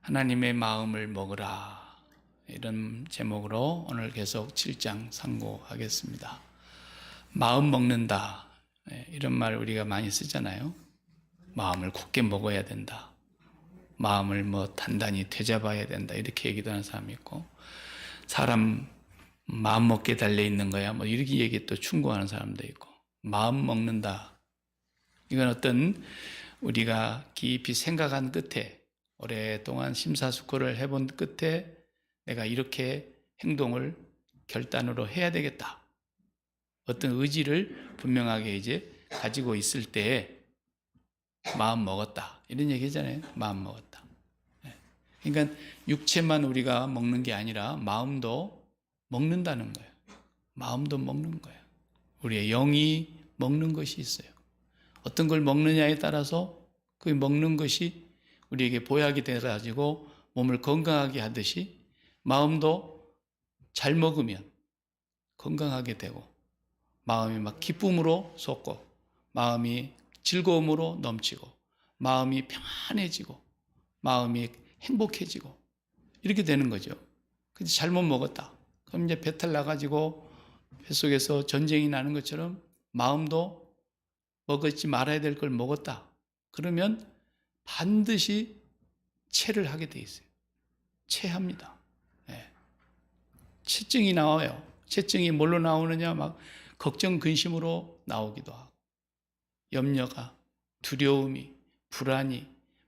하나님의 마음을 먹으라. 이런 제목으로 오늘 계속 7장 상고하겠습니다. 마음 먹는다. 이런 말 우리가 많이 쓰잖아요. 마음을 굳게 먹어야 된다. 마음을 단단히 되잡아야 된다. 이렇게 얘기도 하는 사람이 있고, 사람 마음 먹게 달려있는 거야. 이렇게 얘기 또 충고하는 사람도 있고, 마음 먹는다. 이건 어떤 우리가 깊이 생각한 끝에, 오랫동안 심사숙고를 해본 끝에 내가 이렇게 행동을 결단으로 해야 되겠다. 어떤 의지를 분명하게 이제 가지고 있을 때에 마음 먹었다. 이런 얘기 하잖아요. 마음 먹었다. 그러니까 육체만 우리가 먹는 게 아니라 마음도 먹는다는 거예요. 마음도 먹는 거예요. 우리의 영이 먹는 것이 있어요. 어떤 걸 먹느냐에 따라서 그 먹는 것이 우리에게 보약이 돼가지고 몸을 건강하게 하듯이 마음도 잘 먹으면 건강하게 되고, 마음이 막 기쁨으로 솟고, 마음이 즐거움으로 넘치고, 마음이 평안해지고, 마음이 행복해지고, 이렇게 되는 거죠. 근데 잘못 먹었다. 그럼 이제 배탈 나가지고 뱃속에서 전쟁이 나는 것처럼 마음도 먹었지 말아야 될 걸 먹었다. 그러면 반드시 체를 하게 돼 있어요. 체합니다. 네. 체증이 나와요. 체증이 뭘로 나오느냐? 막 걱정, 근심으로 나오기도 하고, 염려가, 두려움이, 불안이,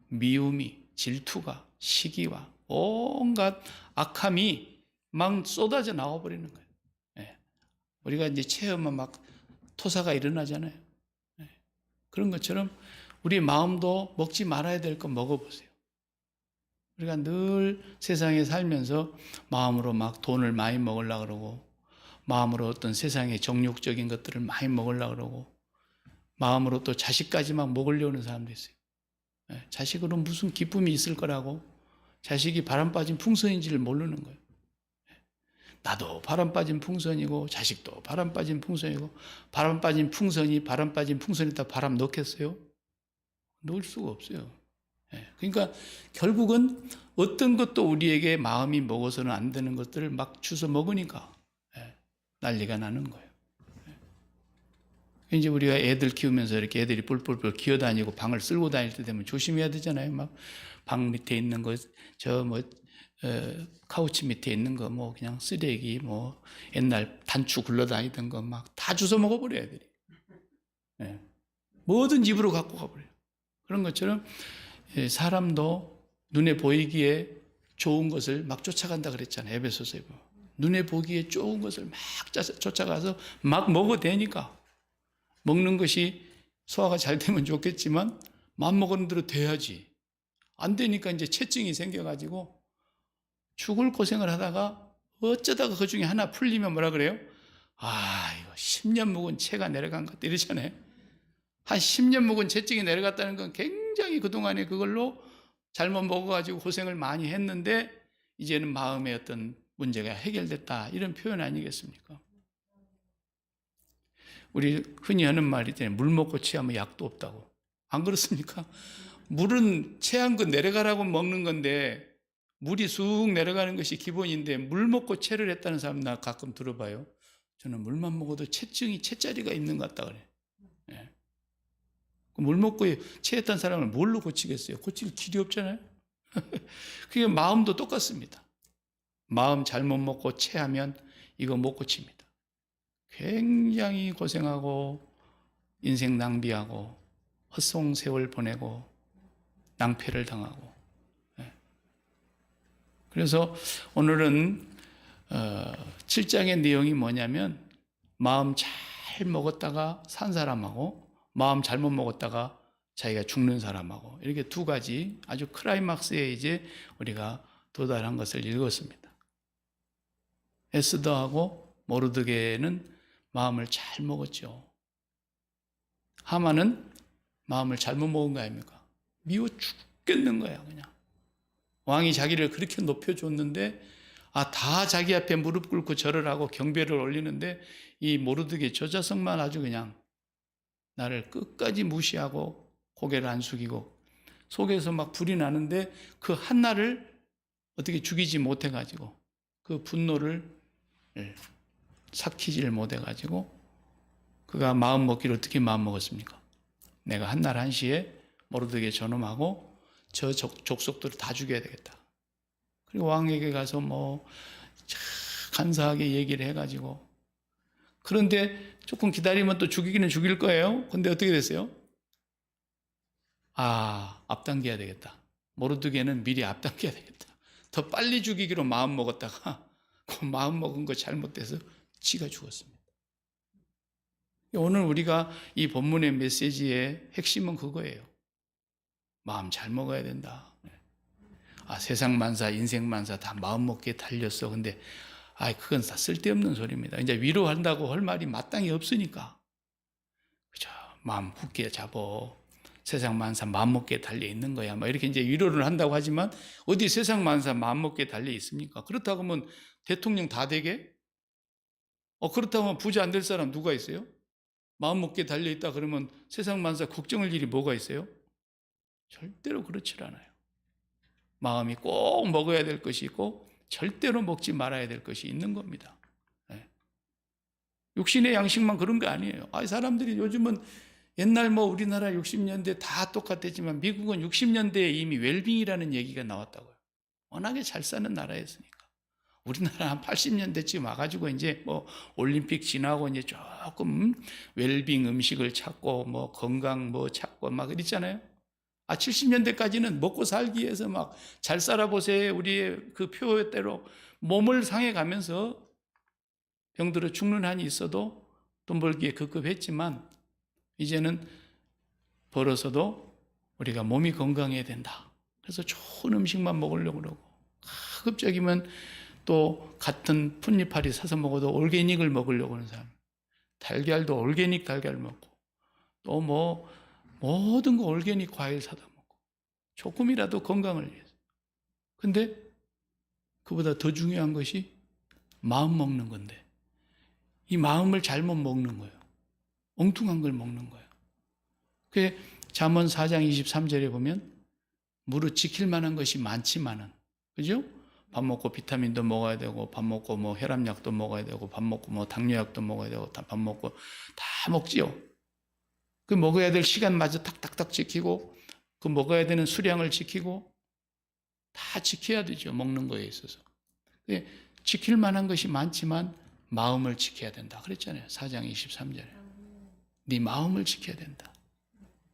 미움이, 질투가, 시기와 온갖 악함이 막 쏟아져 나와버리는 거예요. 네. 우리가 이제 체하면 막 토사가 일어나잖아요. 네. 그런 것처럼 우리 마음도 먹지 말아야 될 거 먹어보세요. 우리가 늘 세상에 살면서 마음으로 막 돈을 많이 먹으려고 그러고, 마음으로 어떤 세상의 정욕적인 것들을 많이 먹으려고 그러고, 마음으로 또 자식까지 막 먹으려는 사람도 있어요. 자식으로 무슨 기쁨이 있을 거라고, 자식이 바람 빠진 풍선인지를 모르는 거예요. 나도 바람 빠진 풍선이고 자식도 바람 빠진 풍선이고, 바람 빠진 풍선이 바람 빠진 풍선에다 바람 넣겠어요? 넣을 수가 없어요. 그러니까 결국은 어떤 것도 우리에게 마음이 먹어서는 안 되는 것들을 막 주워 먹으니까 난리가 나는 거예요. 이제 우리가 애들 키우면서 이렇게 애들이 뿔뿔뿔 기어다니고 방을 쓸고 다닐 때 되면 조심해야 되잖아요. 막 방 밑에 있는 거, 카우치 밑에 있는 거, 그냥 쓰레기, 옛날 단추 굴러다니던 거 막 다 주워 먹어버려요, 애들이. 뭐든 입으로 갖고 가버려요. 그런 것처럼 사람도 눈에 보이기에 좋은 것을 막 쫓아간다 그랬잖아요. 에베소서에 보면. 눈에 보기에 좋은 것을 막 쫓아가서 막 먹어대니까, 먹는 것이 소화가 잘 되면 좋겠지만 마음 먹은 대로 돼야지. 안 되니까 이제 체증이 생겨가지고 죽을 고생을 하다가 어쩌다가 그 중에 하나 풀리면 뭐라 그래요? 이거 10년 묵은 체가 내려간 것 같다 이러잖아요. 한 10년 묵은 체증이 내려갔다는 건 굉장히 그동안에 그걸로 잘못 먹어가지고 고생을 많이 했는데 이제는 마음의 어떤 문제가 해결됐다, 이런 표현 아니겠습니까? 우리 흔히 하는 말이 있잖아요. 물 먹고 체하면 약도 없다고. 안 그렇습니까? 물은 체한 거 내려가라고 먹는 건데, 물이 쑥 내려가는 것이 기본인데 물 먹고 체를 했다는 사람 나 가끔 들어봐요. 저는 물만 먹어도 체자리가 있는 것 같다 그래. 예. 물 먹고 체했던 사람을 뭘로 고치겠어요? 고칠 길이 없잖아요. 그게 마음도 똑같습니다. 마음 잘못 먹고 체하면 이거 못 고칩니다. 굉장히 고생하고 인생 낭비하고 헛송세월 보내고 낭패를 당하고. 그래서 오늘은 7장의 내용이 뭐냐면, 마음 잘 먹었다가 산 사람하고 마음 잘못 먹었다가 자기가 죽는 사람하고, 이렇게 두 가지 아주 클라이막스에 이제 우리가 도달한 것을 읽었습니다. 에스더하고 모르드게는 마음을 잘 먹었죠. 하만은 마음을 잘못 먹은 거 아닙니까? 미워 죽겠는 거야, 그냥. 왕이 자기를 그렇게 높여줬는데, 다 자기 앞에 무릎 꿇고 절을 하고 경배를 올리는데, 이 모르드게 저 자석만 아주 그냥 나를 끝까지 무시하고 고개를 안 숙이고 속에서 막 불이 나는데 그 한나를 어떻게 죽이지 못해가지고 그 분노를 삭히지를 못해가지고 그가 마음 먹기를 어떻게 마음 먹었습니까? 내가 한날 한시에 모르드게 저놈하고 저 족속들을 다 죽여야 되겠다. 그리고 왕에게 가서 뭐 간사하게 얘기를 해가지고, 그런데 조금 기다리면 또 죽이기는 죽일 거예요. 근데 어떻게 됐어요? 앞당겨야 되겠다. 모르드게는 미리 앞당겨야 되겠다. 더 빨리 죽이기로 마음 먹었다가 그 마음 먹은 거 잘못돼서 지가 죽었습니다. 오늘 우리가 이 본문의 메시지의 핵심은 그거예요. 마음 잘 먹어야 된다. 세상 만사, 인생 만사 다 마음 먹기에 달렸어. 근데 그건 다 쓸데없는 소리입니다. 이제 위로한다고 할 말이 마땅히 없으니까. 그죠? 마음 굳게 잡어. 세상 만사 마음 먹기에 달려 있는 거야. 이렇게 이제 위로를 한다고 하지만 어디 세상 만사 마음 먹기에 달려 있습니까? 그렇다고 하면 대통령 다 되게? 그렇다고 하면 부자 안 될 사람 누가 있어요? 마음 먹기에 달려 있다 그러면 세상 만사 걱정할 일이 뭐가 있어요? 절대로 그렇지 않아요. 마음이 꼭 먹어야 될 것이 있고 절대로 먹지 말아야 될 것이 있는 겁니다. 육신의 양식만 그런 거 아니에요. 사람들이 요즘은 옛날 우리나라 60년대 다 똑같았지만 미국은 60년대에 이미 웰빙이라는 얘기가 나왔다고요. 워낙에 잘 사는 나라였으니까. 우리나라 한 80년대쯤 와가지고 이제 올림픽 지나고 이제 조금 웰빙 음식을 찾고 건강 찾고 막 그랬잖아요. 70년대까지는 먹고 살기 위해서 막 잘 살아보세요. 우리의 그 표대로 몸을 상해 가면서 병들어 죽는 한이 있어도 돈 벌기에 급급했지만 이제는 벌어서도 우리가 몸이 건강해야 된다. 그래서 좋은 음식만 먹으려고 그러고 가급적이면 또 같은 풋잎파리 사서 먹어도 올게닉을 먹으려고 하는 사람, 달걀도 올게닉 달걀 먹고 또 모든 거 올게닉 과일 사다 먹고 조금이라도 건강을 위해서. 근데 그보다 더 중요한 것이 마음 먹는 건데 이 마음을 잘못 먹는 거예요. 엉뚱한 걸 먹는 거예요. 그 잠언 4장 23절에 보면 무릇 지킬 만한 것이 많지만은, 그죠? 밥 먹고 비타민도 먹어야 되고 밥 먹고 혈압약도 먹어야 되고 밥 먹고 당뇨약도 먹어야 되고 밥 먹고 다 먹지요. 그 먹어야 될 시간마저 탁탁탁 지키고 그 먹어야 되는 수량을 지키고 다 지켜야 되죠. 먹는 거에 있어서. 지킬 만한 것이 많지만 마음을 지켜야 된다 그랬잖아요. 4장 23절에. 네 마음을 지켜야 된다.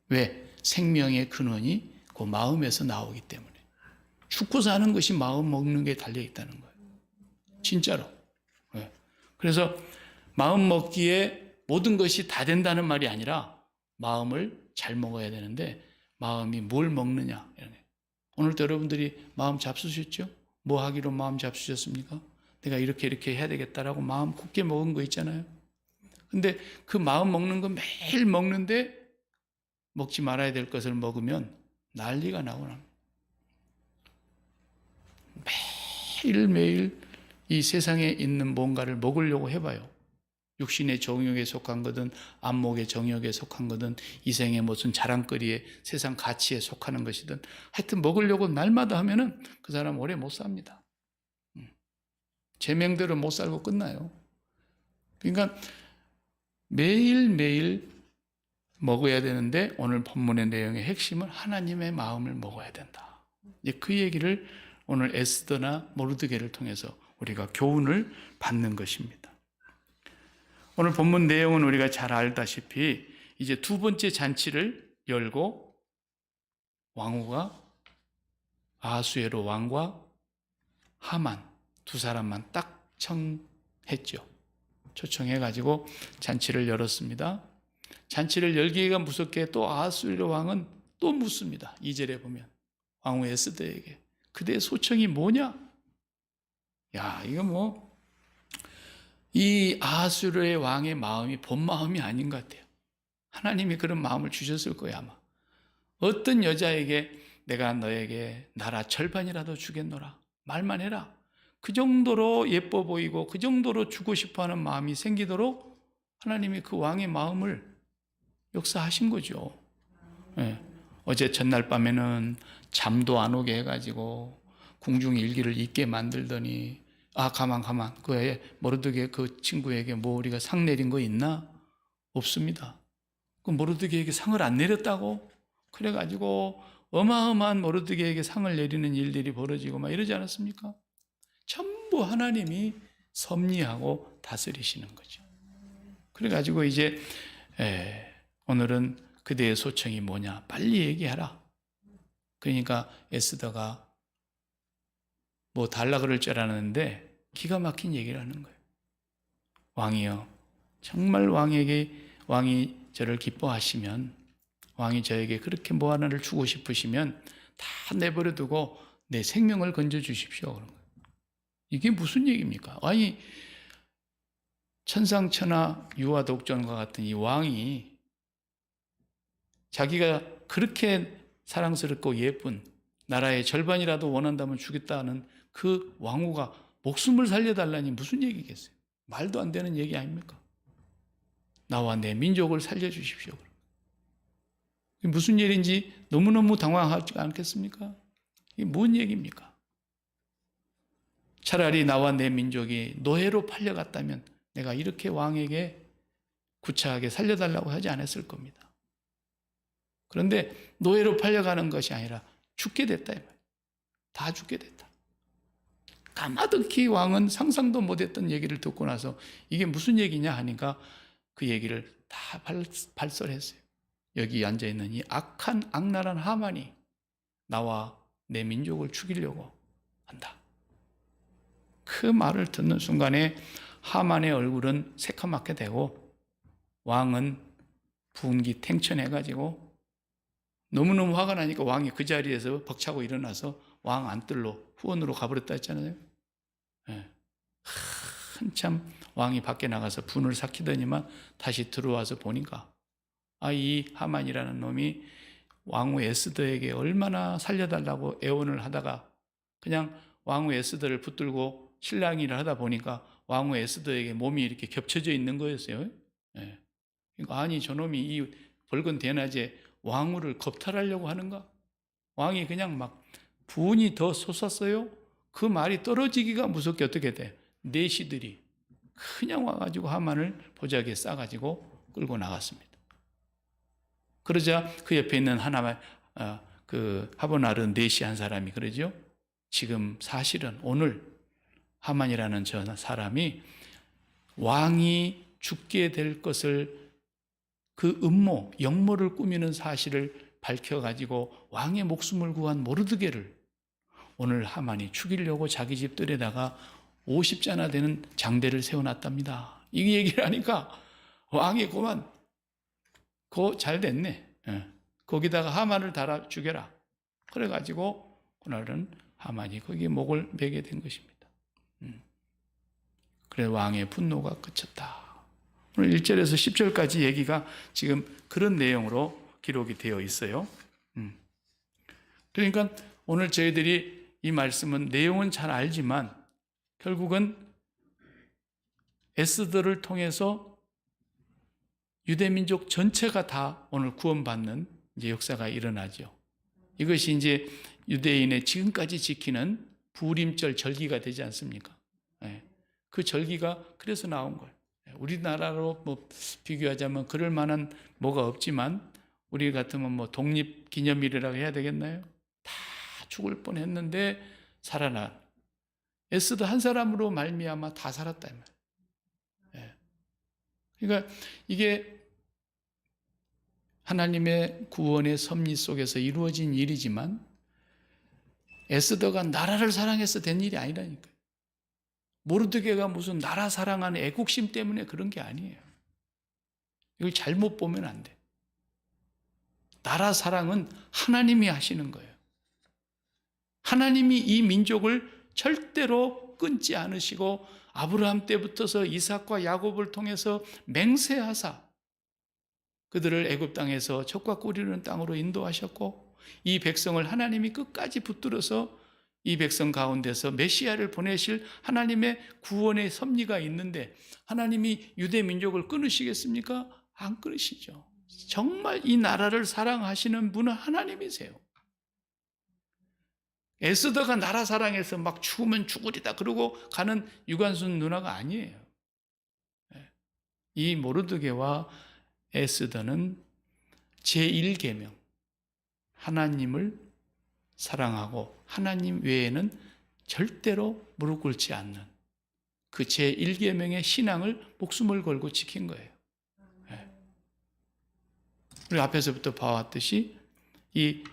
왜? 생명의 근원이 그 마음에서 나오기 때문에. 죽고 사는 것이 마음 먹는 게 달려있다는 거예요. 진짜로. 그래서 마음 먹기에 모든 것이 다 된다는 말이 아니라 마음을 잘 먹어야 되는데 마음이 뭘 먹느냐. 오늘도 여러분들이 마음 잡수셨죠? 뭐 하기로 마음 잡수셨습니까? 내가 이렇게 해야 되겠다라고 마음 굳게 먹은 거 있잖아요. 근데 그 마음 먹는 거 매일 먹는데 먹지 말아야 될 것을 먹으면 난리가 나구나. 매일매일 이 세상에 있는 뭔가를 먹으려고 해봐요. 육신의 정욕에 속한 거든 안목의 정욕에 속한 거든 이생의 무슨 자랑거리에 세상 가치에 속하는 것이든 하여튼 먹으려고 날마다 하면은 그 사람 오래 못 삽니다. 제명대로 못 살고 끝나요. 그러니까 매일매일 먹어야 되는데 오늘 본문의 내용의 핵심은 하나님의 마음을 먹어야 된다. 이제 그 얘기를 오늘 에스더나 모르드게를 통해서 우리가 교훈을 받는 것입니다. 오늘 본문 내용은 우리가 잘 알다시피 이제 두 번째 잔치를 열고 왕후가 아하수에로 왕과 하만 두 사람만 딱 청했죠. 초청해가지고 잔치를 열었습니다. 잔치를 열기가 무섭게 또 아하수에로 왕은 또 묻습니다. 2절에 보면 왕후 에스더에게 그대의 소청이 뭐냐? 이거 이 아하수르의 왕의 마음이 본 마음이 아닌 것 같아요. 하나님이 그런 마음을 주셨을 거예요 아마. 어떤 여자에게 내가 너에게 나라 절반이라도 주겠노라 말만 해라. 그 정도로 예뻐 보이고 그 정도로 주고 싶어하는 마음이 생기도록 하나님이 그 왕의 마음을 역사하신 거죠. 어제 전날 밤에는 잠도 안 오게 해가지고 궁중 일기를 읽게 만들더니 가만 그 모르드게 그 친구에게 뭐 우리가 상 내린 거 있나? 없습니다. 그 모르드게에게 상을 안 내렸다고? 그래가지고 어마어마한 모르드게에게 상을 내리는 일들이 벌어지고 막 이러지 않았습니까? 전부 하나님이 섭리하고 다스리시는 거죠. 그래가지고 이제 오늘은 그대의 소청이 뭐냐? 빨리 얘기하라. 그러니까 에스더가 뭐 달라 그럴 줄 알았는데 기가 막힌 얘기를 하는 거예요. 왕이여, 정말 왕이 저를 기뻐하시면, 왕이 저에게 그렇게 뭐 하나를 주고 싶으시면 다 내버려 두고 내 생명을 건져 주십시오. 그런 거예요. 이게 무슨 얘기입니까? 왕이 천상천하 유아 독전과 같은 이 왕이 자기가 그렇게 사랑스럽고 예쁜 나라의 절반이라도 원한다면 주겠다는 그 왕후가 목숨을 살려달라니 무슨 얘기겠어요? 말도 안 되는 얘기 아닙니까? 나와 내 민족을 살려주십시오. 무슨 일인지 너무너무 당황하지 않겠습니까? 이게 뭔 얘기입니까? 차라리 나와 내 민족이 노예로 팔려갔다면 내가 이렇게 왕에게 구차하게 살려달라고 하지 않았을 겁니다. 그런데 노예로 팔려가는 것이 아니라 죽게 됐다. 다 죽게 됐다. 까마득히 왕은 상상도 못했던 얘기를 듣고 나서 이게 무슨 얘기냐 하니까 그 얘기를 다 발설했어요. 여기 앉아있는 이 악한 악랄한 하만이 나와 내 민족을 죽이려고 한다. 그 말을 듣는 순간에 하만의 얼굴은 새카맣게 되고 왕은 분기 탱천해가지고 너무너무 화가 나니까 왕이 그 자리에서 벅차고 일어나서 왕 안뜰로 후원으로 가버렸다 했잖아요. 한참 왕이 밖에 나가서 분을 삭히더니만 다시 들어와서 보니까 이 하만이라는 놈이 왕후 에스더에게 얼마나 살려달라고 애원을 하다가 그냥 왕후 에스더를 붙들고 신랑 일을 하다 보니까 왕후 에스더에게 몸이 이렇게 겹쳐져 있는 거였어요. 그러니까 아니 저놈이 이 붉은 대낮에 왕후를 겁탈하려고 하는가? 왕이 그냥 막 분이 더 솟았어요. 그 말이 떨어지기가 무섭게 어떻게 돼? 내시들이 그냥 와가지고 하만을 보자기에 싸가지고 끌고 나갔습니다. 그러자 그 옆에 있는 그 하보나르 내시 한 사람이 그러죠. 지금 사실은 오늘 하만이라는 저 사람이 왕이 죽게 될 것을 그 음모, 역모를 꾸미는 사실을 밝혀가지고 왕의 목숨을 구한 모르드게를 오늘 하만이 죽이려고 자기 집 뜰에다가 50자나 되는 장대를 세워놨답니다. 이 얘기를 하니까 왕이 그만 잘 됐네. 거기다가 하만을 달아 죽여라. 그래가지고 그날은 하만이 거기에 목을 매게 된 것입니다. 그래 왕의 분노가 그쳤다. 오늘 1절에서 10절까지 얘기가 지금 그런 내용으로 기록이 되어 있어요. 그러니까 오늘 저희들이 이 말씀은 내용은 잘 알지만 결국은 에스더를 통해서 유대민족 전체가 다 오늘 구원받는 이제 역사가 일어나죠. 이것이 이제 유대인의 지금까지 지키는 부림절 절기가 되지 않습니까? 그 절기가 그래서 나온 거예요. 우리나라로 뭐 비교하자면 그럴 만한 뭐가 없지만 우리 같으면 뭐 독립기념일이라고 해야 되겠나요? 다 죽을 뻔했는데 살아나. 에스더 한 사람으로 말미암아 다 살았다 이 말이에요. 그러니까 이게 하나님의 구원의 섭리 속에서 이루어진 일이지만 에스더가 나라를 사랑해서 된 일이 아니라니까요. 모르드게가 무슨 나라 사랑하는 애국심 때문에 그런 게 아니에요. 이걸 잘못 보면 안 돼. 나라 사랑은 하나님이 하시는 거예요. 하나님이 이 민족을 절대로 끊지 않으시고 아브라함 때부터서 이삭과 야곱을 통해서 맹세하사 그들을 애굽 땅에서 젖과 꿀이 흐르는 땅으로 인도하셨고 이 백성을 하나님이 끝까지 붙들어서 이 백성 가운데서 메시아를 보내실 하나님의 구원의 섭리가 있는데 하나님이 유대 민족을 끊으시겠습니까? 안 끊으시죠. 정말 이 나라를 사랑하시는 분은 하나님이세요. 에스더가 나라 사랑해서 막 죽으면 죽으리다 그러고 가는 유관순 누나가 아니에요. 이 모르드게와 에스더는 제1계명, 하나님을 사랑하고 하나님 외에는 절대로 무릎 꿇지 않는 그 제1계명의 신앙을 목숨을 걸고 지킨 거예요. 우리 앞에서부터 봐왔듯이 이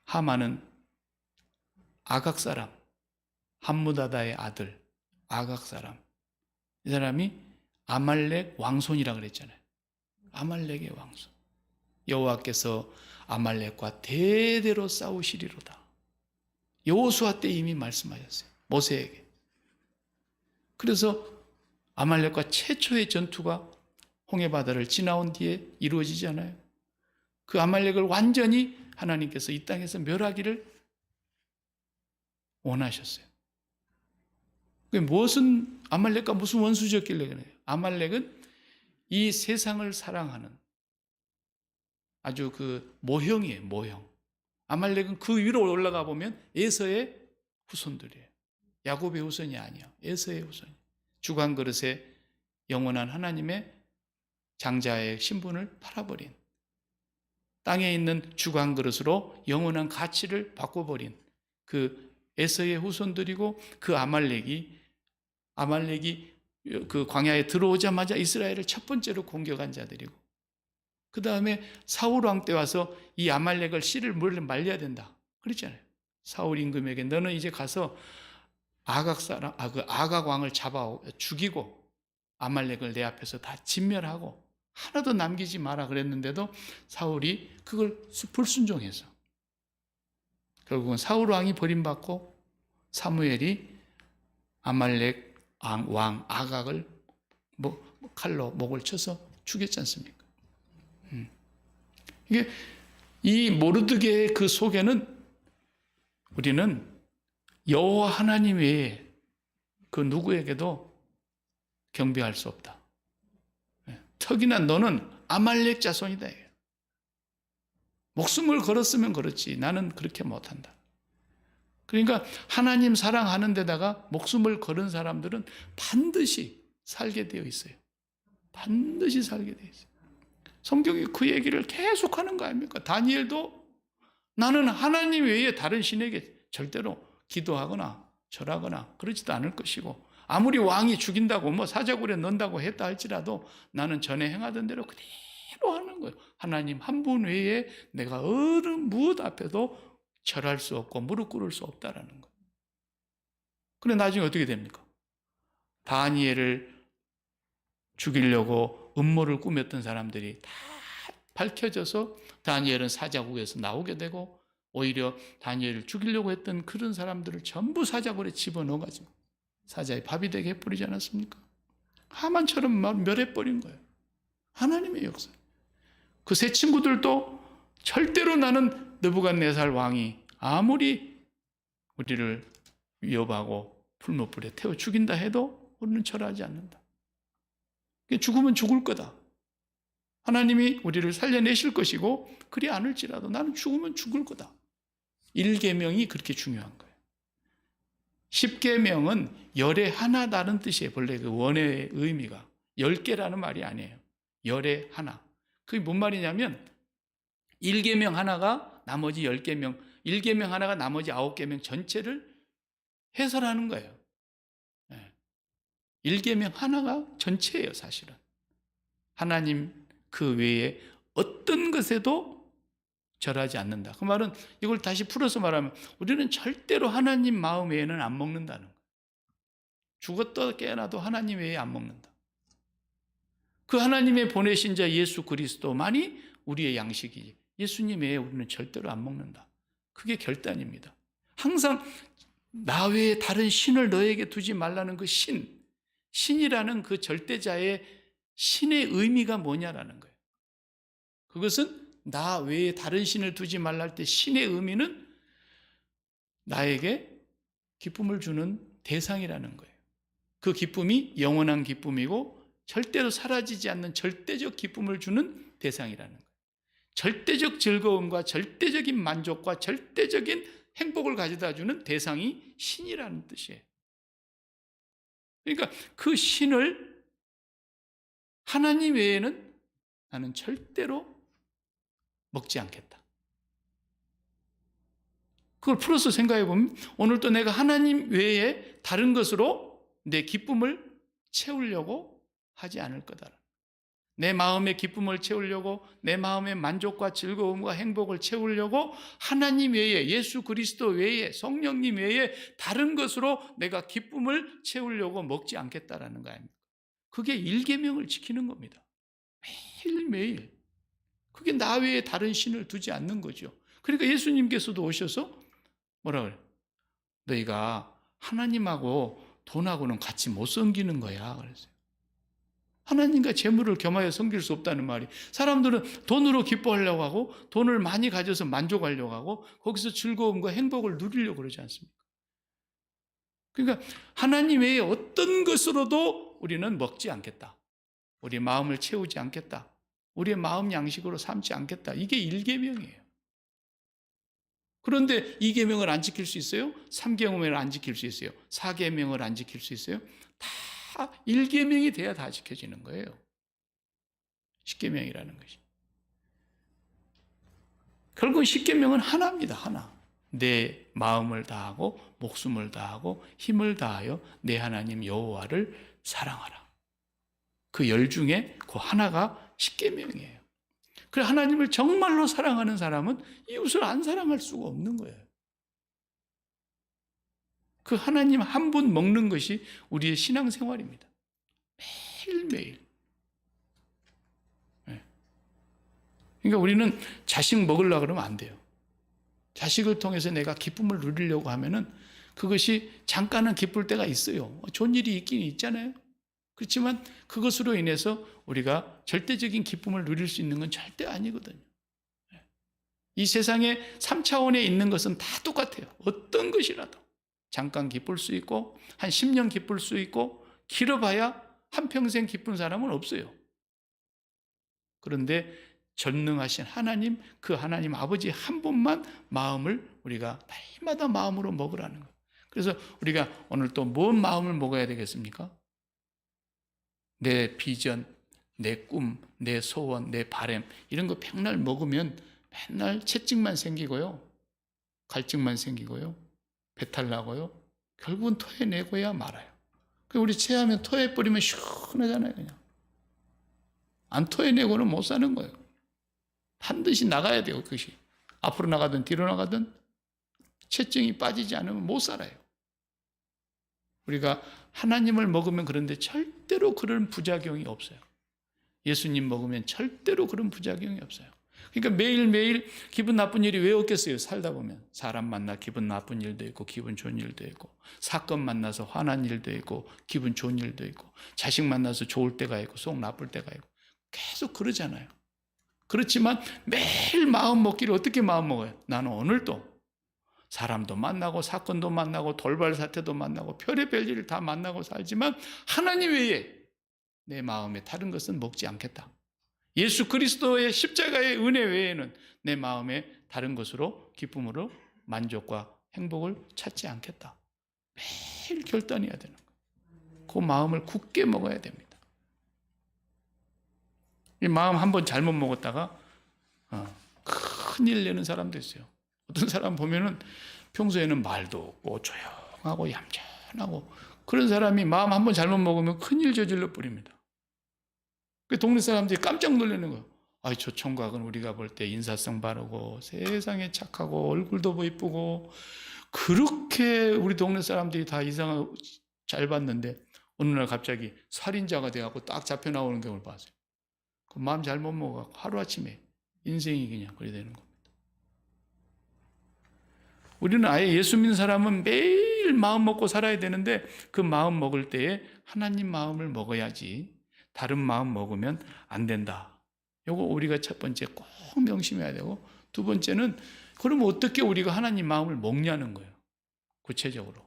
하만은 아각 사람, 함무다다의 아들 아각 사람, 이 사람이 아말렉 왕손이라고 그랬잖아요. 아말렉의 왕손. 여호와께서 아말렉과 대대로 싸우시리로다. 여호수아 때 이미 말씀하셨어요. 모세에게. 그래서 아말렉과 최초의 전투가 홍해바다를 지나온 뒤에 이루어지잖아요. 그 아말렉을 완전히 하나님께서 이 땅에서 멸하기를 원하셨어요. 무엇은 아말렉과 무슨 원수졌길래 그래요? 아말렉은 이 세상을 사랑하는 아주 그 모형이에요, 모형. 아말렉은 그 위로 올라가 보면 에서의 후손들이에요. 야곱의 후손이 아니야. 에서의 후손이. 주간 그릇에 영원한 하나님의 장자의 신분을 팔아버린, 땅에 있는 주간 그릇으로 영원한 가치를 바꿔버린 그 에서의 후손들이고, 그 아말렉이 그 광야에 들어오자마자 이스라엘을 첫 번째로 공격한 자들이고, 그 다음에 사울 왕 때 와서 이 아말렉을 씨를 말려야 된다 그랬잖아요. 사울 임금에게 너는 이제 가서 아각 왕을 잡아 죽이고 아말렉을 내 앞에서 다 진멸하고 하나도 남기지 마라 그랬는데도 사울이 그걸 불순종해서 결국은 사울 왕이 버림받고 사무엘이 아말렉 왕 아각을 칼로 목을 쳐서 죽였지 않습니까? 이게 이 모르드게의 그 속에는 우리는 여호와 하나님 외에 그 누구에게도 경배할 수 없다. 특히나 너는 아말렉 자손이다. 목숨을 걸었으면 그렇지 나는 그렇게 못한다. 그러니까 하나님 사랑하는 데다가 목숨을 걸은 사람들은 반드시 살게 되어 있어요. 반드시 살게 되어 있어요. 성경이 그 얘기를 계속하는 거 아닙니까? 다니엘도 나는 하나님 외에 다른 신에게 절대로 기도하거나 절하거나 그러지도 않을 것이고, 아무리 왕이 죽인다고 사자굴에 넣는다고 했다 할지라도 나는 전에 행하던 대로 그대로 하는 거예요. 하나님 한 분 외에 내가 어느 무엇 앞에도 절할 수 없고 무릎 꿇을 수 없다라는 거예요. 그런데 나중에 어떻게 됩니까? 다니엘을 죽이려고 음모를 꾸몄던 사람들이 다 밝혀져서 다니엘은 사자국에서 나오게 되고, 오히려 다니엘을 죽이려고 했던 그런 사람들을 전부 사자굴에 집어넣어가지고 사자의 밥이 되게 해버리지 않았습니까? 하만처럼 멸해버린 거예요. 하나님의 역사. 그 세 친구들도 절대로 나는 느부갓네살 왕이 아무리 우리를 위협하고 풀무불에 태워 죽인다 해도 우리는 절하지 않는다. 죽으면 죽을 거다. 하나님이 우리를 살려내실 것이고 그리 않을지라도 나는 죽으면 죽을 거다. 1계명이 그렇게 중요한 거예요. 10계명은 열의 하나다는 뜻이에요. 본래 그 원의 의미가 10개라는 말이 아니에요. 열의 하나. 그게 뭔 말이냐면 1계명 하나가 나머지 10계명, 1계명 하나가 나머지 9계명 전체를 해설하는 거예요. 1계명 하나가 전체예요, 사실은. 하나님 그 외에 어떤 것에도 절하지 않는다. 그 말은 이걸 다시 풀어서 말하면 우리는 절대로 하나님 마음 외에는 안 먹는다는 거예요. 죽었다 깨어나도 하나님 외에 안 먹는다. 그 하나님의 보내신 자 예수 그리스도만이 우리의 양식이지 예수님 외에 우리는 절대로 안 먹는다. 그게 결단입니다. 항상 나 외에 다른 신을 너에게 두지 말라는 그 신이라는 그 절대자의 신의 의미가 뭐냐라는 거예요. 그것은 나 외에 다른 신을 두지 말라 할 때 신의 의미는 나에게 기쁨을 주는 대상이라는 거예요. 그 기쁨이 영원한 기쁨이고 절대로 사라지지 않는 절대적 기쁨을 주는 대상이라는 거예요. 절대적 즐거움과 절대적인 만족과 절대적인 행복을 가져다 주는 대상이 신이라는 뜻이에요. 그러니까 그 신을 하나님 외에는 나는 절대로 먹지 않겠다. 그걸 풀어서 생각해 보면 오늘도 내가 하나님 외에 다른 것으로 내 기쁨을 채우려고 하지 않을 거다. 내 마음의 기쁨을 채우려고, 내 마음의 만족과 즐거움과 행복을 채우려고 하나님 외에, 예수 그리스도 외에, 성령님 외에 다른 것으로 내가 기쁨을 채우려고 먹지 않겠다라는 거 아닙니까? 그게 일계명을 지키는 겁니다. 매일매일. 그게 나 외에 다른 신을 두지 않는 거죠. 그러니까 예수님께서도 오셔서 뭐라 그래요? 너희가 하나님하고 돈하고는 같이 못 섬기는 거야. 그랬어요. 하나님과 재물을 겸하여 섬길 수 없다는 말이, 사람들은 돈으로 기뻐하려고 하고 돈을 많이 가져서 만족하려고 하고 거기서 즐거움과 행복을 누리려고 그러지 않습니까? 그러니까 하나님 외에 어떤 것으로도 우리는 먹지 않겠다. 우리 마음을 채우지 않겠다. 우리의 마음 양식으로 삼지 않겠다. 이게 1계명이에요. 그런데 2계명을 안 지킬 수 있어요? 3계명을 안 지킬 수 있어요? 4계명을 안 지킬 수 있어요? 다 1계명이 돼야 다 지켜지는 거예요. 10계명이라는 것이. 결국 10계명은 하나입니다. 하나. 내 마음을 다하고 목숨을 다하고 힘을 다하여 내 하나님 여호와를 사랑하라. 그 10 중에 그 하나가 10계명이에요. 그래, 하나님을 정말로 사랑하는 사람은 이웃을 안 사랑할 수가 없는 거예요. 그 하나님 한 분 먹는 것이 우리의 신앙생활입니다. 매일매일. 그러니까 우리는 자식 먹으려고 그러면 안 돼요. 자식을 통해서 내가 기쁨을 누리려고 하면은 그것이 잠깐은 기쁠 때가 있어요. 좋은 일이 있긴 있잖아요. 그렇지만 그것으로 인해서 우리가 절대적인 기쁨을 누릴 수 있는 건 절대 아니거든요. 이 세상에 3차원에 있는 것은 다 똑같아요. 어떤 것이라도. 잠깐 기쁠 수 있고 한 10년 기쁠 수 있고 길어봐야 한평생 기쁜 사람은 없어요. 그런데 전능하신 하나님, 그 하나님 아버지 한 분만 마음을 우리가 날마다 마음으로 먹으라는 거예요. 그래서 우리가 오늘 또 뭔 마음을 먹어야 되겠습니까? 내 비전, 내 꿈, 내 소원, 내 바람 이런 거 백날 먹으면 맨날 채찍만 생기고요. 갈증만 생기고요. 배탈 나고요. 결국은 토해내고야 말아요. 우리 체하면 토해버리면 시원하잖아요. 그냥. 안 토해내고는 못 사는 거예요. 반드시 나가야 돼요. 그것이. 앞으로 나가든 뒤로 나가든 채증이 빠지지 않으면 못 살아요. 우리가 하나님을 먹으면 그런데 절대로 그런 부작용이 없어요. 예수님 먹으면 절대로 그런 부작용이 없어요. 그러니까 매일매일 기분 나쁜 일이 왜 없겠어요? 살다 보면 사람 만나 기분 나쁜 일도 있고 기분 좋은 일도 있고, 사건 만나서 화난 일도 있고 기분 좋은 일도 있고, 자식 만나서 좋을 때가 있고 속 나쁠 때가 있고, 계속 그러잖아요. 그렇지만 매일 마음 먹기를 어떻게 마음 먹어요? 나는 오늘도 사람도 만나고 사건도 만나고 돌발 사태도 만나고 별의별 일을 다 만나고 살지만 하나님 외에 내 마음에 다른 것은 먹지 않겠다. 예수 그리스도의 십자가의 은혜 외에는 내 마음에 다른 것으로 기쁨으로 만족과 행복을 찾지 않겠다. 매일 결단해야 되는 거예요. 그 마음을 굳게 먹어야 됩니다. 이 마음 한번 잘못 먹었다가 큰일 내는 사람도 있어요. 어떤 사람 보면은 평소에는 말도 없고 조용하고 얌전하고 그런 사람이 마음 한번 잘못 먹으면 큰일 저질러 버립니다. 그 동네 사람들이 깜짝 놀라는 거예요. 아이, 저 총각은 우리가 볼 때 인사성 바르고 세상에 착하고 얼굴도 이쁘고 그렇게 우리 동네 사람들이 다 이상하고 잘 봤는데 어느 날 갑자기 살인자가 돼갖고 딱 잡혀 나오는 경우를 봤어요. 그 마음 잘못 먹어갖고 하루아침에 인생이 그냥 그래 되는 겁니다. 우리는 아예 예수 믿는 사람은 매일 마음 먹고 살아야 되는데 그 마음 먹을 때에 하나님 마음을 먹어야지 다른 마음 먹으면 안 된다. 요거 우리가 첫 번째 꼭 명심해야 되고, 두 번째는 그럼 어떻게 우리가 하나님 마음을 먹냐는 거예요. 구체적으로.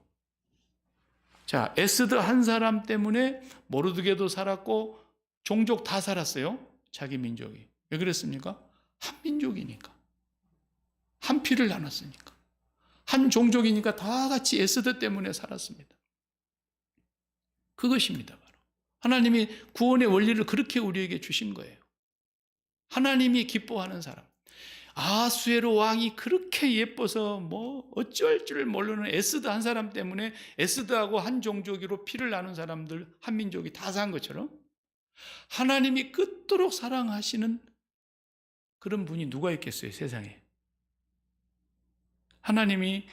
자, 에스더 한 사람 때문에 모르드게도 살았고 종족 다 살았어요. 자기 민족이. 왜 그랬습니까? 한민족이니까. 한 피를 나눴으니까. 한 종족이니까 다 같이 에스더 때문에 살았습니다. 그것입니다, 바로. 하나님이 구원의 원리를 그렇게 우리에게 주신 거예요. 하나님이 기뻐하는 사람. 아수에로 왕이 그렇게 예뻐서 뭐 어쩔 줄 모르는 에스더 한 사람 때문에 에스더하고 한 종족으로 피를 나눈 사람들, 한 민족이 다 산 것처럼 하나님이 끝도록 사랑하시는 그런 분이 누가 있겠어요, 세상에. 하나님이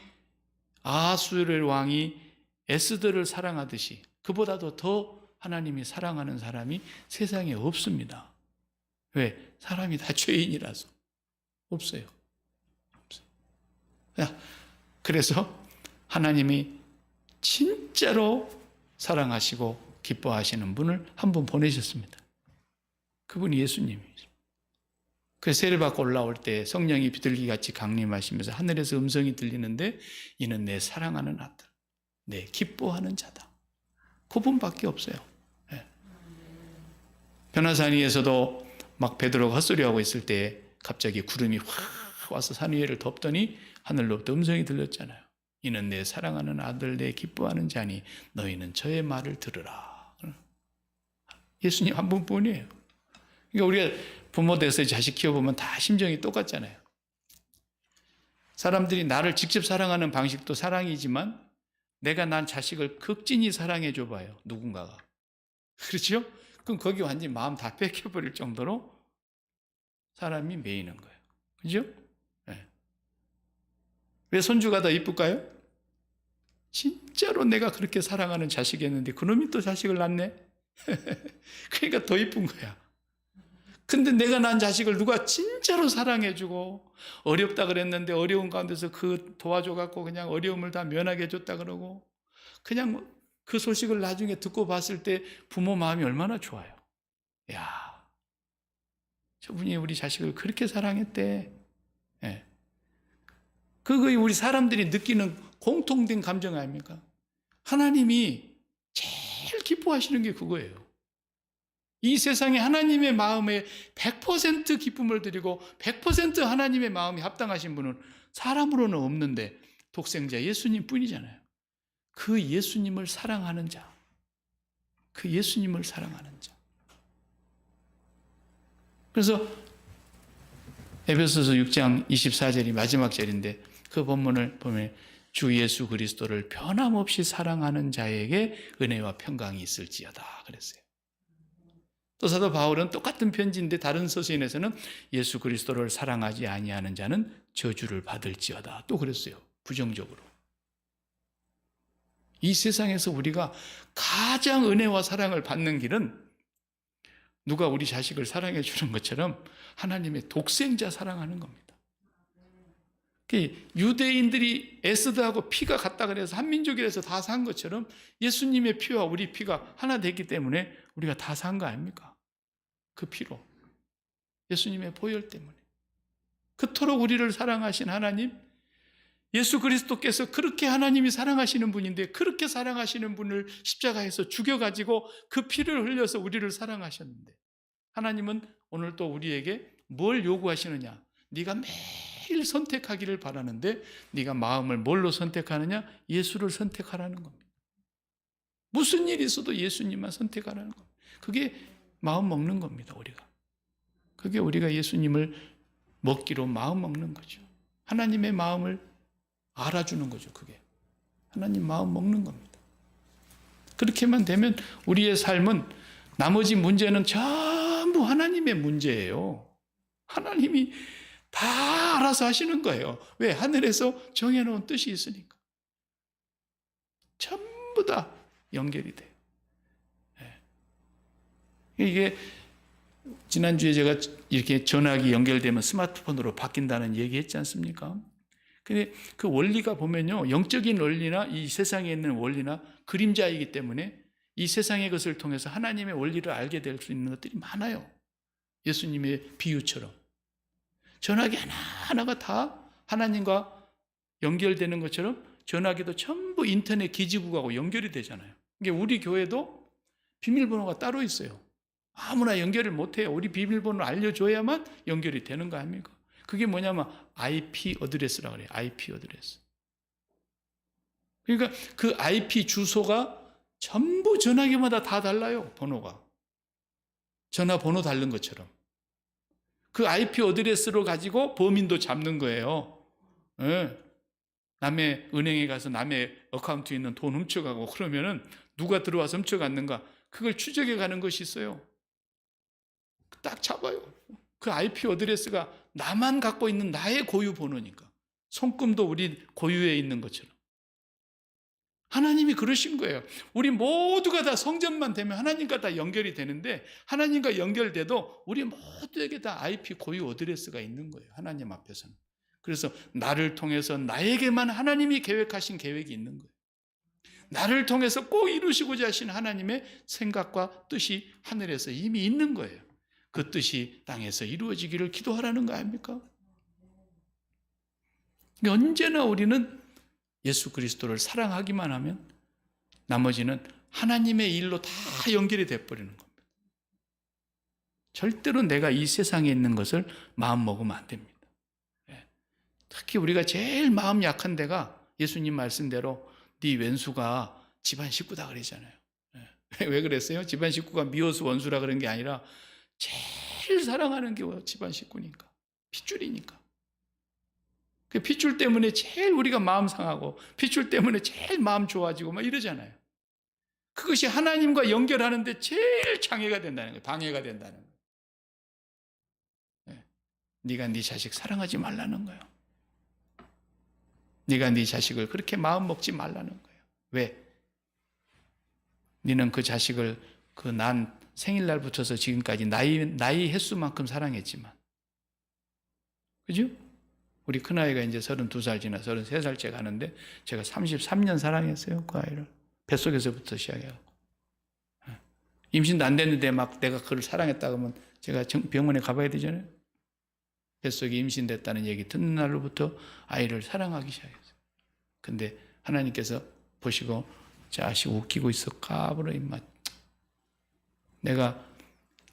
아수에로 왕이 에스더를 사랑하듯이 그보다도 더 하나님이 사랑하는 사람이 세상에 없습니다. 왜? 사람이 다 죄인이라서. 없어요. 그래서 하나님이 진짜로 사랑하시고 기뻐하시는 분을 한 분 보내셨습니다. 그분이 예수님이죠. 그 세례 받고 올라올 때 성령이 비둘기같이 강림하시면서 하늘에서 음성이 들리는데 이는 내 사랑하는 아들, 내 기뻐하는 자다. 그분밖에 없어요. 네. 변화산 위에서도 막 베드로가 헛소리하고 있을 때 갑자기 구름이 확 와서 산 위를 덮더니 하늘로부터 음성이 들렸잖아요. 이는 내 사랑하는 아들, 내 기뻐하는 자니 너희는 저의 말을 들으라. 예수님 한 분뿐이에요. 그러니까 우리가 부모 돼서 자식 키워보면 다 심정이 똑같잖아요. 사람들이 나를 직접 사랑하는 방식도 사랑이지만 내가 난 자식을 극진히 사랑해 줘봐요. 누군가가. 그렇죠? 그럼 거기 완전히 마음 다 뺏겨버릴 정도로 사람이 매이는 거예요. 그죠? 네. 왜 손주가 더 이쁠까요? 진짜로 내가 그렇게 사랑하는 자식이었는데 그놈이 또 자식을 낳네? 그러니까 더 이쁜 거야. 근데 내가 낳은 자식을 누가 진짜로 사랑해주고 어렵다 그랬는데 어려운 가운데서 그 도와줘갖고 그냥 어려움을 다 면하게 해줬다 그러고 그냥 그 소식을 나중에 듣고 봤을 때 부모 마음이 얼마나 좋아요. 야, 저분이 우리 자식을 그렇게 사랑했대. 네. 그거 우리 사람들이 느끼는 공통된 감정 아닙니까? 하나님이 제일 기뻐하시는 게 그거예요. 이 세상에 하나님의 마음에 100% 기쁨을 드리고 100% 하나님의 마음이 합당하신 분은 사람으로는 없는데 독생자 예수님 뿐이잖아요. 그 예수님을 사랑하는 자. 그 예수님을 사랑하는 자. 그래서 에베소서 6장 24절이 마지막 절인데 그 본문을 보면 주 예수 그리스도를 변함없이 사랑하는 자에게 은혜와 평강이 있을지어다 그랬어요. 또 사도 바울은 똑같은 편지인데 다른 서신에서는 예수 그리스도를 사랑하지 아니하는 자는 저주를 받을지어다 또 그랬어요. 부정적으로. 이 세상에서 우리가 가장 은혜와 사랑을 받는 길은 누가 우리 자식을 사랑해 주는 것처럼 하나님의 독생자 사랑하는 겁니다. 유대인들이 에스더하고 피가 같다 그래서 한민족이라서 다 산 것처럼 예수님의 피와 우리 피가 하나 됐기 때문에 우리가 다 산 거 아닙니까? 그 피로. 예수님의 보혈 때문에. 그토록 우리를 사랑하신 하나님, 예수 그리스도께서 그렇게 하나님이 사랑하시는 분인데 그렇게 사랑하시는 분을 십자가에서 죽여가지고 그 피를 흘려서 우리를 사랑하셨는데 하나님은 오늘 또 우리에게 뭘 요구하시느냐? 네가 매일 선택하기를 바라는데 네가 마음을 뭘로 선택하느냐? 예수를 선택하라는 겁니다. 무슨 일이 있어도 예수님만 선택하라는 겁니다. 그게 마음 먹는 겁니다, 우리가. 그게 우리가 예수님을 먹기로 마음 먹는 거죠. 하나님의 마음을 알아주는 거죠, 그게. 하나님 마음 먹는 겁니다. 그렇게만 되면 우리의 삶은 나머지 문제는 전부 하나님의 문제예요. 하나님이 다 알아서 하시는 거예요. 왜? 하늘에서 정해놓은 뜻이 있으니까. 전부 다 연결이 돼요. 이게 지난주에 제가 이렇게 전화기 연결되면 스마트폰으로 바뀐다는 얘기 했지 않습니까? 근데 그 원리가 보면요, 영적인 원리나 이 세상에 있는 원리나 그림자이기 때문에 이 세상의 것을 통해서 하나님의 원리를 알게 될 수 있는 것들이 많아요. 예수님의 비유처럼. 전화기 하나하나가 다 하나님과 연결되는 것처럼 전화기도 전부 인터넷 기지국하고 연결이 되잖아요. 이게 우리 교회도 비밀번호가 따로 있어요. 아무나 연결을 못해요. 우리 비밀번호를 알려줘야만 연결이 되는 거 아닙니까? 그게 뭐냐면 IP 어드레스라고 그래요. IP 어드레스. 그러니까 그 IP 주소가 전부 전화기마다 다 달라요. 번호가. 전화번호 다른 것처럼. 그 IP 어드레스로 가지고 범인도 잡는 거예요. 네. 남의 은행에 가서 남의 어카운트에 있는 돈 훔쳐가고 그러면은 누가 들어와서 훔쳐갔는가 그걸 추적해 가는 것이 있어요. 딱 잡아요. 그 IP 어드레스가 나만 갖고 있는 나의 고유 번호니까. 손금도 우리 고유에 있는 것처럼. 하나님이 그러신 거예요. 우리 모두가 다 성전만 되면 하나님과 다 연결이 되는데 하나님과 연결돼도 우리 모두에게 다 IP 고유 어드레스가 있는 거예요. 하나님 앞에서는. 그래서 나를 통해서 나에게만 하나님이 계획하신 계획이 있는 거예요. 나를 통해서 꼭 이루시고자 하신 하나님의 생각과 뜻이 하늘에서 이미 있는 거예요. 그 뜻이 땅에서 이루어지기를 기도하라는 거 아닙니까? 언제나 우리는 예수 그리스도를 사랑하기만 하면 나머지는 하나님의 일로 다 연결이 돼버리는 겁니다. 절대로 내가 이 세상에 있는 것을 마음먹으면 안 됩니다. 특히 우리가 제일 마음 약한 데가 예수님 말씀대로 네 왼수가 집안 식구다 그러잖아요. 왜 그랬어요? 집안 식구가 미워서 원수라 그런 게 아니라 제일 사랑하는 게 집안 식구니까. 핏줄이니까. 그 핏줄 때문에 제일 우리가 마음 상하고 핏줄 때문에 제일 마음 좋아지고 막 이러잖아요. 그것이 하나님과 연결하는데 제일 장애가 된다는 거예요. 방해가 된다는 거예요. 네가 네 자식 사랑하지 말라는 거예요. 네가 네 자식을 그렇게 마음 먹지 말라는 거예요. 왜? 네는 그 자식을 그 난 생일날부터서 지금까지 나이 횟수만큼 사랑했지만 그죠? 우리 큰아이가 이제 32살 지나 33살째 가는데 제가 33년 사랑했어요. 그 아이를. 뱃속에서부터 시작해갖고. 임신도 안 됐는데 막 내가 그를 사랑했다 그러면 제가 병원에 가봐야 되잖아요. 뱃속에 임신됐다는 얘기 듣는 날로부터 아이를 사랑하기 시작했어요. 근데 하나님께서 보시고 자식 웃기고 있어 까불어 임마. 내가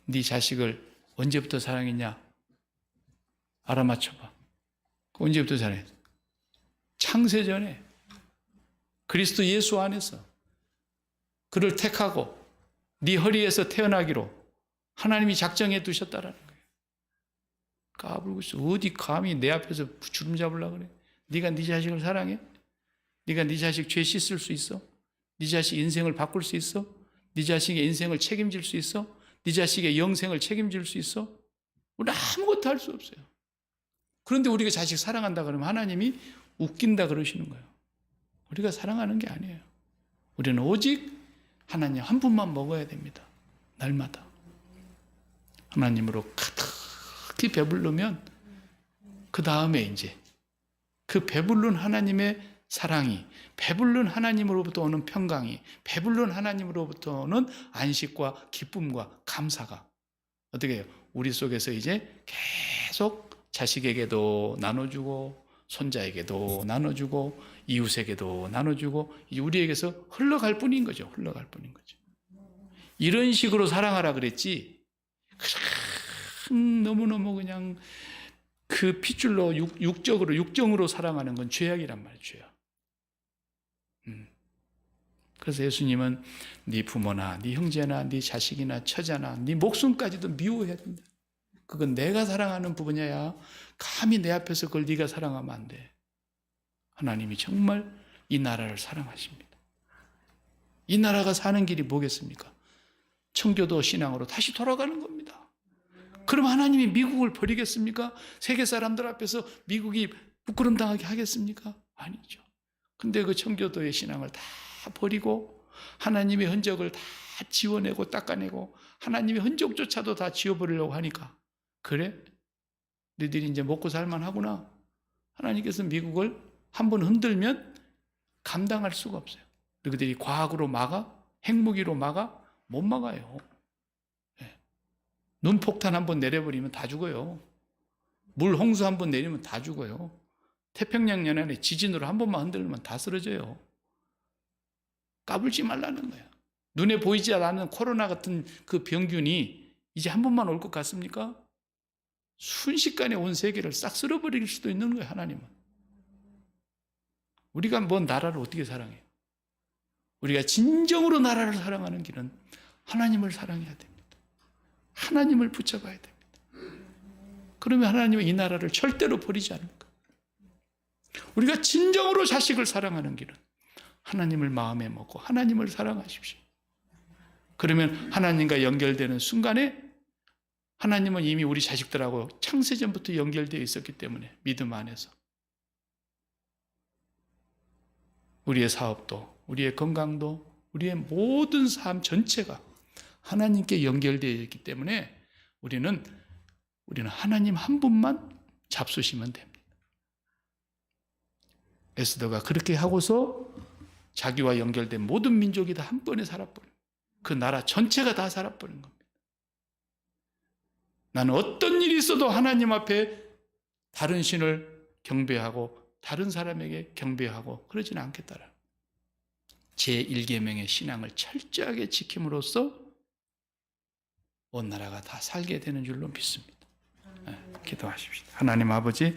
네 자식을 언제부터 사랑했냐? 알아맞혀봐. 언제부터 사랑했어? 창세전에 그리스도 예수 안에서 그를 택하고 네 허리에서 태어나기로 하나님이 작정해 두셨다라는 거예요. 까불고 있어. 어디 감히 내 앞에서 주름 잡으려고 그래? 네가 네 자식을 사랑해? 네가 네 자식 죄 씻을 수 있어? 네 자식 인생을 바꿀 수 있어? 네 자식의 인생을 책임질 수 있어? 네 자식의 영생을 책임질 수 있어? 우리는 아무것도 할 수 없어요. 그런데 우리가 자식 사랑한다 그러면 하나님이 웃긴다 그러시는 거예요. 우리가 사랑하는 게 아니에요. 우리는 오직 하나님 한 분만 먹어야 됩니다. 날마다. 하나님으로 가득히 배부르면 그 다음에 이제 그 배부른 하나님의 사랑이, 배부른 하나님으로부터 오는 평강이, 배부른 하나님으로부터 오는 안식과 기쁨과 감사가 어떻게 해요? 우리 속에서 이제 계속 자식에게도 나눠주고 손자에게도 나눠주고 이웃에게도 나눠주고 우리에게서 흘러갈 뿐인 거죠. 흘러갈 뿐인 거죠. 이런 식으로 사랑하라 그랬지 너무너무 그냥 그 핏줄로 육정으로 사랑하는 건 죄악이란 말이에요. 죄악. 그래서 예수님은 네 부모나 네 형제나 네 자식이나 처자나 네 목숨까지도 미워해야 된다. 그건 내가 사랑하는 부분이야. 감히 내 앞에서 그걸 네가 사랑하면 안 돼. 하나님이 정말 이 나라를 사랑하십니다. 이 나라가 사는 길이 뭐겠습니까? 청교도 신앙으로 다시 돌아가는 겁니다. 그럼 하나님이 미국을 버리겠습니까? 세계 사람들 앞에서 미국이 부끄럼당하게 하겠습니까? 아니죠. 근데 그 청교도의 신앙을 다 버리고 하나님의 흔적을 다 지워내고 닦아내고 하나님의 흔적조차도 다 지워버리려고 하니까 그래? 너희들이 이제 먹고 살만하구나. 하나님께서 미국을 한번 흔들면 감당할 수가 없어요. 너희들이 과학으로 막아? 핵무기로 막아? 못 막아요. 네. 눈폭탄 한번 내려버리면 다 죽어요. 물 홍수 한번 내리면 다 죽어요. 태평양 연안에 지진으로 한 번만 흔들면 다 쓰러져요. 까불지 말라는 거예요. 눈에 보이지 않는 코로나 같은 그 병균이 이제 한 번만 올 것 같습니까? 순식간에 온 세계를 싹 쓸어버릴 수도 있는 거예요, 하나님은. 우리가 뭔 나라를 어떻게 사랑해요? 우리가 진정으로 나라를 사랑하는 길은 하나님을 사랑해야 됩니다. 하나님을 붙잡아야 됩니다. 그러면 하나님은 이 나라를 절대로 버리지 않을 거예요. 우리가 진정으로 자식을 사랑하는 길은 하나님을 마음에 먹고 하나님을 사랑하십시오. 그러면 하나님과 연결되는 순간에 하나님은 이미 우리 자식들하고 창세전부터 연결되어 있었기 때문에 믿음 안에서 우리의 사업도, 우리의 건강도, 우리의 모든 삶 전체가 하나님께 연결되어 있기 때문에 우리는 하나님 한 분만 잡수시면 됩니다. 에스더가 그렇게 하고서 자기와 연결된 모든 민족이 다 한 번에 살아버린, 그 나라 전체가 다 살아버린 겁니다. 나는 어떤 일이 있어도 하나님 앞에 다른 신을 경배하고 다른 사람에게 경배하고 그러지는 않겠다라. 제1계명의 신앙을 철저하게 지킴으로써 온 나라가 다 살게 되는 줄로 믿습니다. 기도하십시다. 하나님 아버지,